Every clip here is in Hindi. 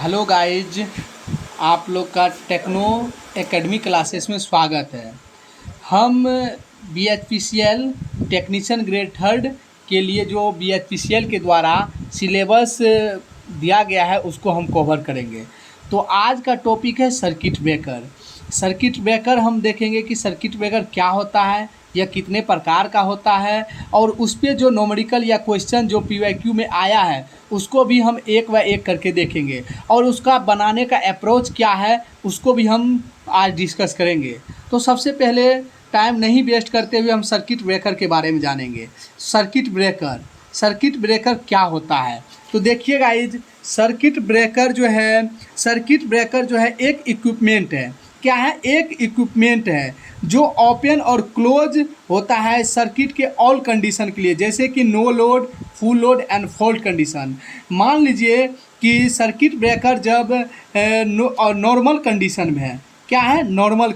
हेलो गाइज, आप लोग का टेक्नो एकेडमी क्लासेस में स्वागत है। हम BHPCL टेक्नीशियन ग्रेड थर्ड के लिए जो BHPCL के द्वारा सिलेबस दिया गया है उसको हम कवर करेंगे। तो आज का टॉपिक है सर्किट ब्रेकर। सर्किट ब्रेकर हम देखेंगे कि सर्किट ब्रेकर क्या होता है, यह कितने प्रकार का होता है, और उस पर जो न्यूमेरिकल या क्वेश्चन जो PYQ में आया है उसको भी हम एक व एक करके देखेंगे, और उसका बनाने का अप्रोच क्या है उसको भी हम आज डिस्कस करेंगे। तो सबसे पहले टाइम नहीं वेस्ट करते हुए हम सर्किट ब्रेकर के बारे में जानेंगे। सर्किट ब्रेकर क्या होता है? तो देखिए गाइज, सर्किट ब्रेकर जो है एक इक्विपमेंट है। क्या है? एक इक्विपमेंट है जो ओपन और क्लोज होता है सर्किट के ऑल कंडीशन के लिए, जैसे कि no load, full load and fault condition. मान लीजिए कि सर्किट ब्रेकर जब नॉर्मल कंडीशन में है। क्या है? नॉर्मल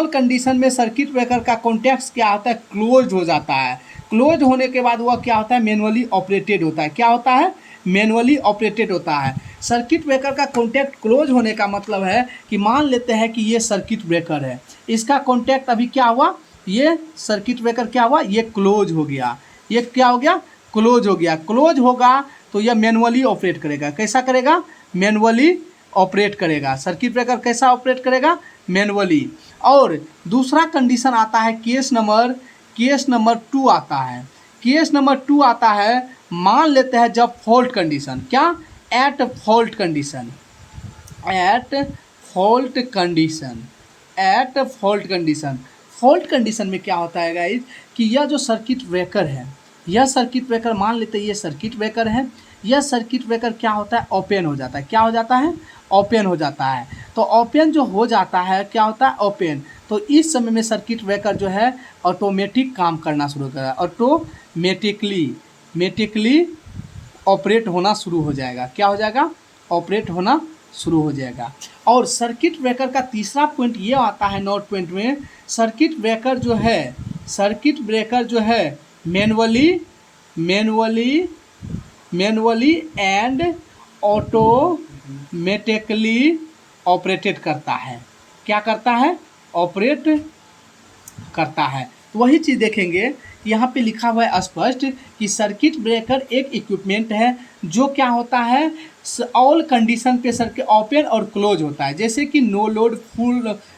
कंडीशन में सर्किट ब्रेकर का कॉन्टेक्ट क्या होता है? क्लोज हो जाता है। क्लोज होने के बाद वह क्या होता है? मैनुअली ऑपरेटेड होता है। क्या होता है? मैनुअली ऑपरेटेड होता है। सर्किट ब्रेकर का कॉन्टैक्ट क्लोज होने का मतलब है कि मान लेते हैं कि ये सर्किट ब्रेकर है, इसका कॉन्टैक्ट अभी क्या हुआ? ये सर्किट ब्रेकर क्या हुआ? ये क्लोज हो गया। ये क्या हो गया? क्लोज हो गया। क्लोज होगा तो यह मैनुअली ऑपरेट करेगा। कैसा करेगा? मैनुअली ऑपरेट करेगा। सर्किट ब्रेकर कैसा ऑपरेट करेगा? मैनुअली। और दूसरा कंडीशन आता है केस नंबर 2 आता है। केस नंबर 2 आता है, मान लेते हैं जब फॉल्ट कंडीशन। क्या? At fault condition. Fault condition में क्या होता है गाइज कि यह जो सर्किट ब्रेकर है, यह सर्किट ब्रेकर मान लेते हैं ये सर्किट ब्रेकर है। यह सर्किट ब्रेकर क्या होता है? ओपन हो जाता है। क्या हो जाता है? ओपन हो जाता है। तो ओपन जो हो जाता है क्या होता है? ओपन। तो इस समय में सर्किट ब्रेकर जो है ऑटोमेटिक काम करना शुरू करेगा। ऑटोमेटिकली ऑपरेट होना शुरू हो जाएगा। क्या हो जाएगा? ऑपरेट होना शुरू हो जाएगा। और सर्किट ब्रेकर का तीसरा पॉइंट ये आता है नोट पॉइंट में, सर्किट ब्रेकर जो है मैनुअली एंड ऑटोमेटिकली ऑपरेटेड करता है। क्या करता है? ऑपरेट करता है। तो वही चीज़ देखेंगे, यहाँ पे लिखा हुआ है स्पष्ट कि सर्किट ब्रेकर एक इक्विपमेंट है जो क्या होता है? ऑल कंडीशन पे सर्किट ओपन और क्लोज होता है, जैसे कि no load,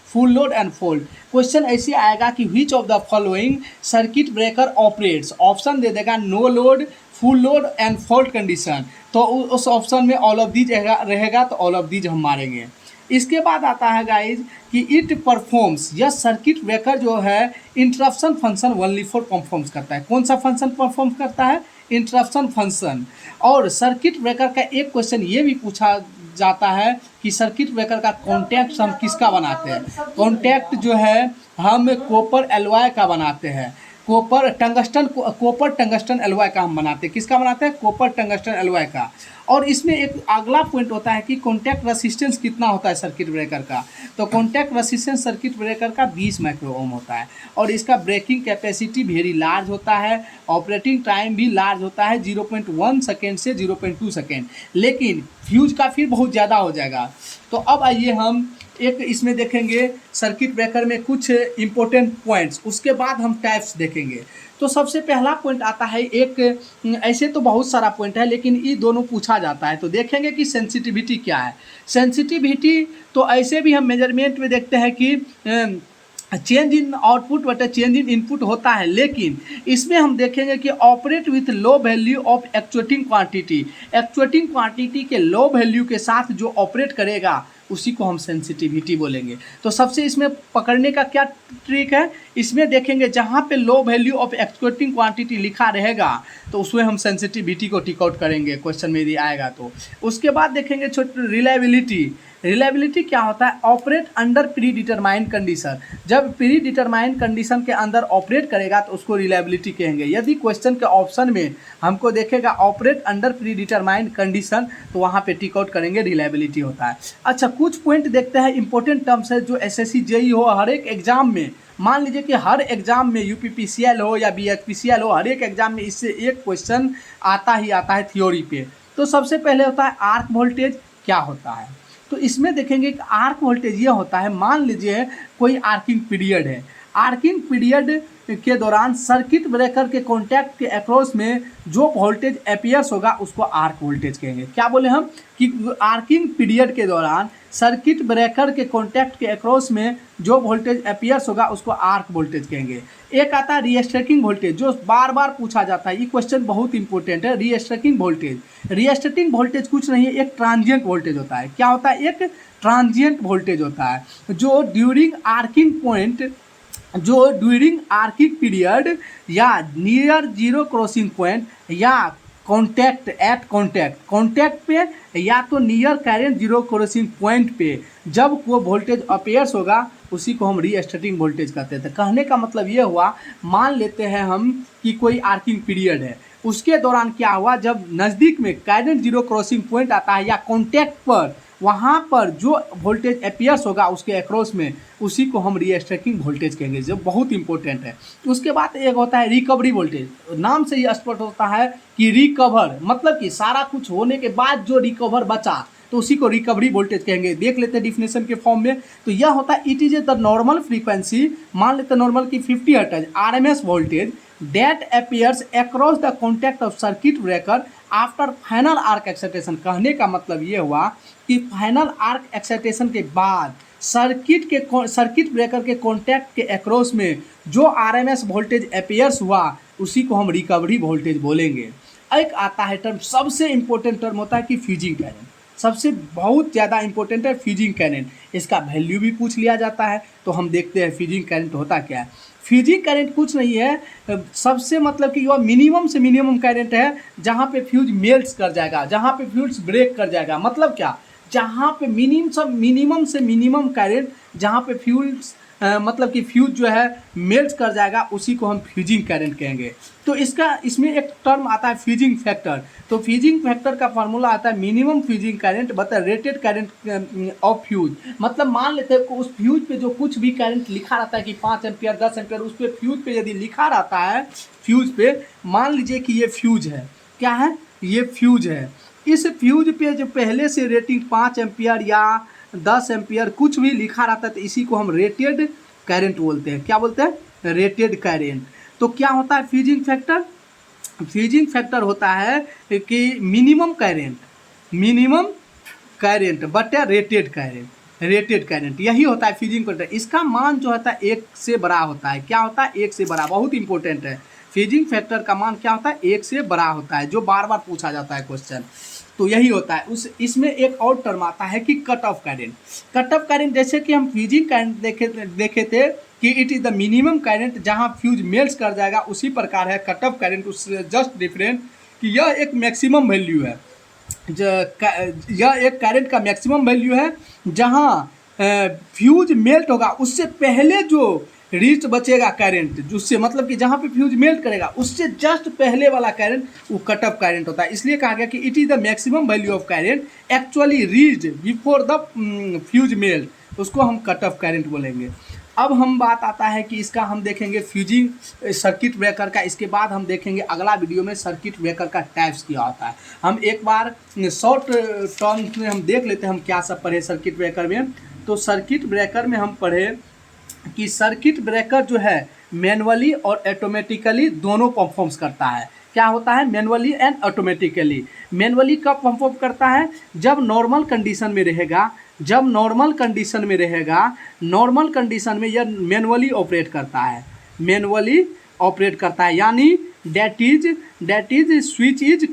full load and fault. Question ऐसे आएगा कि which of the following circuit breaker operates. Option दे देगा no load, full load and fault condition. तो उस ऑप्शन में ऑल ऑफ दीज रहेगा, तो ऑल ऑफ दीज हम मारेंगे। इसके बाद आता है गाइज कि इट परफॉर्म्स, यह सर्किट ब्रेकर जो है interruption function only for performs करता है। कौन सा फंक्शन परफॉर्म करता है? Interruption function. और सर्किट ब्रेकर का एक क्वेश्चन ये भी पूछा जाता है कि सर्किट ब्रेकर का कॉन्टैक्ट हम किसका बनाते हैं? कॉन्टैक्ट जो है हम कॉपर एलॉय का बनाते हैं। कॉपर टंगस्टन एलॉय का हम बनाते हैं। किसका बनाते हैं? कॉपर टंगस्टन एलॉय का। और इसमें एक अगला पॉइंट होता है कि कॉन्टैक्ट रेसिस्टेंस कितना होता है सर्किट ब्रेकर का? तो कॉन्टैक्ट रेसिस्टेंस सर्किट ब्रेकर का 20 माइक्रो ओम होता है। और इसका ब्रेकिंग कैपेसिटी वेरी लार्ज होता है। ऑपरेटिंग टाइम भी लार्ज होता है, 0.1 सेकेंड से 0.2 सेकेंड। लेकिन फ्यूज का फिर बहुत ज़्यादा हो जाएगा। तो अब आइए हम एक इसमें देखेंगे सर्किट ब्रेकर में कुछ इंपॉर्टेंट पॉइंट्स, उसके बाद हम टाइप्स देखेंगे। तो सबसे पहला पॉइंट आता है, एक ऐसे तो बहुत सारा पॉइंट है लेकिन ये दोनों पूछा जाता है। तो देखेंगे कि सेंसिटिविटी क्या है। सेंसिटिविटी तो ऐसे भी हम मेजरमेंट में देखते हैं कि चेंज इन आउटपुट बटे चेंज इन इनपुट होता है, लेकिन इसमें हम देखेंगे कि operate with low value of actuating quantity के लो वैल्यू के साथ जो ऑपरेट करेगा उसी को हम सेंसिटिविटी बोलेंगे। तो सबसे इसमें पकड़ने का क्या ट्रिक है? इसमें देखेंगे जहाँ पे low value of actuating quantity लिखा रहेगा तो उसमें हम सेंसिटिविटी को टिक आउट करेंगे, क्वेश्चन में यदि आएगा तो। उसके बाद देखेंगे रिलायबिलिटी क्या होता है? Operate under pre determined condition. जब प्री डिटरमाइंड कंडीशन के अंदर ऑपरेट करेगा तो उसको रिलायबिलिटी कहेंगे। यदि क्वेश्चन के ऑप्शन में हमको देखेगा operate under pre determined condition, तो वहाँ पे टिक आउट करेंगे, रिलायबिलिटी होता है। अच्छा, कुछ पॉइंट देखते हैं, इंपॉर्टेंट टर्म्स है जो SSC JEE हो, हर एक एग्जाम में, मान लीजिए कि हर एग्जाम में UPPCL हो या BHPCL हो, हर एक एग्जाम में इससे एक क्वेश्चन आता ही आता है थ्योरी पे। तो सबसे पहले होता है आर्क वोल्टेज। क्या होता है। तो इसमें देखेंगे कि आर्क वोल्टेज ये होता है, मान लीजिए कोई आर्किंग पीरियड है, आर्किंग पीरियड के दौरान सर्किट ब्रेकर के कॉन्टैक्ट के अक्रॉस में जो वोल्टेज अपीयर्स होगा उसको आर्क वोल्टेज कहेंगे। क्या बोले हम कि आर्किंग पीरियड के दौरान सर्किट ब्रेकर के कॉन्टैक्ट के अक्रॉस में जो वोल्टेज अपीयर्स होगा उसको आर्क वोल्टेज कहेंगे। एक आता है रीस्टैकिंग वोल्टेज, जो बार बार पूछा जाता है, ये क्वेश्चन बहुत इंपॉर्टेंट है। रीस्टैकिंग वोल्टेज, रीस्टैकिंग वोल्टेज कुछ नहीं है, एक ट्रांजिएंट वोल्टेज होता है। क्या होता है, एक ट्रांजिएंट वोल्टेज होता है जो ड्यूरिंग आर्किंग पॉइंट, जो ड्यूरिंग आर्किंग पीरियड या नियर जीरो क्रॉसिंग पॉइंट या कॉन्टैक्ट एट कॉन्टैक्ट पे या तो near current zero crossing point पे जब वो वोल्टेज अपेयर्स होगा उसी को हम रीस्टार्टिंग वोल्टेज कहते थे। कहने का मतलब ये हुआ, मान लेते हैं हम कि कोई आर्किंग पीरियड है, उसके दौरान क्या हुआ, जब नज़दीक में करेंट जीरो क्रॉसिंग पॉइंट आता है या कॉन्टैक्ट पर, वहाँ पर जो वोल्टेज अपीयर्स होगा उसके अक्रॉस में, उसी को हम रीस्टैकिंग वोल्टेज कहेंगे, जो बहुत इंपॉर्टेंट है। उसके बाद एक होता है रिकवरी वोल्टेज, नाम से ही स्पष्ट होता है कि रिकवर, मतलब कि सारा कुछ होने के बाद जो रिकवर बचा तो उसी को रिकवरी वोल्टेज कहेंगे। देख लेते हैं डिफिनेशन के फॉर्म में, तो यह होता है it is the normal frequency, मान लेते हैं नॉर्मल की 50 hertz RMS voltage that appears across the contact of circuit breaker after final arc excitation. कहने का मतलब ये हुआ कि फाइनल आर्क एक्साइटेशन के बाद सर्किट ब्रेकर के कॉन्टैक्ट के अक्रॉस में जो आरएमएस वोल्टेज अपीयर्स हुआ उसी को हम रिकवरी वोल्टेज बोलेंगे। एक आता है टर्म, सबसे इंपॉर्टेंट टर्म होता है कि फ्यूजिंग करंट, सबसे बहुत ज़्यादा इंपॉर्टेंट है फ्यूजिंग करंट। इसका वैल्यू भी पूछ लिया जाता है, तो हम देखते हैं फ्यूजिंग करंट होता क्या है। फ्यूजिंग करंट कुछ नहीं है, सबसे मतलब कि वह मिनिमम से मिनिमम करंट है जहाँ पे फ्यूज मेल्ट्स कर जाएगा, जहाँ पे फ्यूज ब्रेक कर जाएगा। मतलब क्या, जहाँ पे मिनिमम से मिनिमम करंट जहाँ पे फ्यूज मतलब कि फ्यूज जो है मेल्ट कर जाएगा उसी को हम फ्यूजिंग करंट कहेंगे। तो इसमें एक टर्म आता है फ्यूजिंग फैक्टर। तो फ्यूजिंग फैक्टर का फार्मूला आता है मिनिमम फ्यूजिंग करंट बता रेटेड करंट ऑफ फ्यूज। मतलब मान लेते हैं उस फ्यूज पे जो कुछ भी करंट लिखा रहता है कि 5 एम्पियर 10 एम्पियर, उस पर फ्यूज पे यदि लिखा रहता है, फ्यूज पे मान लीजिए कि ये फ्यूज है, क्या है, ये फ्यूज है। इस फ्यूज पे जो पहले से रेटिंग 5 एम्पियर या 10 एम्पियर कुछ भी लिखा रहता है तो इसी को हम रेटेड करंट बोलते हैं। क्या बोलते हैं, रेटेड करंट। तो क्या होता है फ्यूजिंग फैक्टर, फ्यूजिंग फैक्टर होता है कि मिनिमम करंट बटे रेटेड करंट, यही होता है फ्यूजिंग फैक्टर। इसका मान जो होता है 1 से बड़ा होता है। क्या होता है, 1 से बड़ा, बहुत इंपॉर्टेंट है। फ्यूजिंग फैक्टर का मान क्या होता है, 1 से बड़ा होता है, जो बार बार पूछा जाता है क्वेश्चन। तो यही होता है। इसमें एक और टर्म आता है कि cut off current. Cut off current जैसे कि हम फ्यूजिंग करंट देखे थे कि it is the minimum current जहां फ्यूज मेल्ट कर जाएगा, उसी प्रकार है कट ऑफ करंट, उससे जस्ट डिफरेंट कि यह एक मैक्सिमम वैल्यू है, यह एक करंट का मैक्सिमम वैल्यू है जहां फ्यूज मेल्ट होगा उससे पहले जो रीच बचेगा करंट, जिससे मतलब कि जहाँ पे फ्यूज मेल्ट करेगा उससे जस्ट पहले वाला करंट वो कट ऑफ करंट होता है। इसलिए कहा गया कि it is the maximum value of current actually reached before the fuse melt, उसको हम कट ऑफ करंट बोलेंगे। अब हम बात आता है कि इसका हम देखेंगे फ्यूजिंग सर्किट ब्रेकर का। इसके बाद हम देखेंगे अगला वीडियो में सर्किट ब्रेकर का टाइप्स क्या होता है। हम एक बार शॉर्ट टर्म्स में हम देख लेते हैं हम क्या सब पढ़े सर्किट ब्रेकर में। तो सर्किट ब्रेकर में हम पढ़े कि सर्किट ब्रेकर जो है मैनुअली और ऑटोमेटिकली दोनों परफॉर्म्स करता है। क्या होता है, मैनुअली एंड ऑटोमेटिकली। मैनुअली कब परफॉर्म करता है, जब नॉर्मल कंडीशन में रहेगा, नॉर्मल कंडीशन में यह मैनुअली ऑपरेट करता है, यानी that is switch is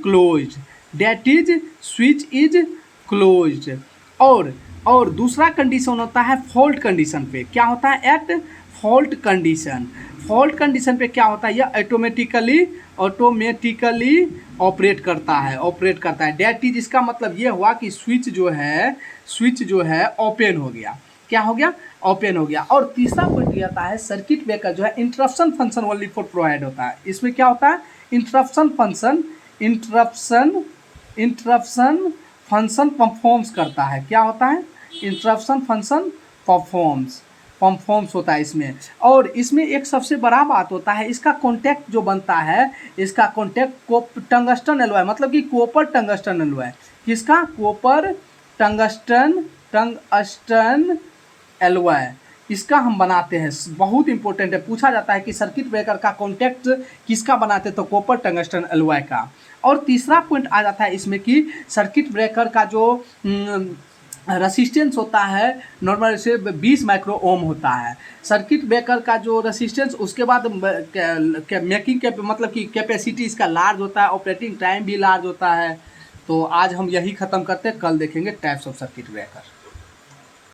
closed. और दूसरा कंडीशन होता है फॉल्ट कंडीशन पे। क्या होता है, एट फॉल्ट कंडीशन पे क्या होता है, यह ऑटोमेटिकली ऑपरेट करता है। दैट इज, इसका मतलब ये हुआ कि स्विच जो है ओपन हो गया। क्या हो गया, ओपन हो गया। और तीसरा पॉइंट आता है सर्किट ब्रेकर जो है interruption function only for provide होता है। इसमें क्या होता है, इंटरप्शन फंक्शन परफॉर्म्स करता है। क्या होता है, इंटरप्शन फंक्शन परफॉर्म्स होता है इसमें। और इसमें एक सबसे बड़ा बात होता है, इसका कॉन्टैक्ट जो बनता है, इसका कॉन्टैक्ट टंगस्टन एलॉय, मतलब कि कॉपर टंगस्टन एलॉय। किसका, कॉपर टंगस्टन एलॉय, इसका हम बनाते हैं। बहुत इंपॉर्टेंट है, पूछा जाता है कि सर्किट ब्रेकर का कॉन्टैक्ट किसका बनाते हैं, तो कॉपर टंगस्टन एलॉय का। और तीसरा पॉइंट आ जाता है इसमें कि सर्किट ब्रेकर का जो रेसिस्टेंस होता है नॉर्मल से 20 माइक्रो ओम होता है। सर्किट ब्रेकर का जो रेसिस्टेंस, उसके बाद मेकिंग के मतलब कि कैपेसिटी इसका लार्ज होता है, ऑपरेटिंग टाइम भी लार्ज होता है। तो आज हम यही ख़त्म करते हैं, कल देखेंगे टाइप्स ऑफ सर्किट ब्रेकर।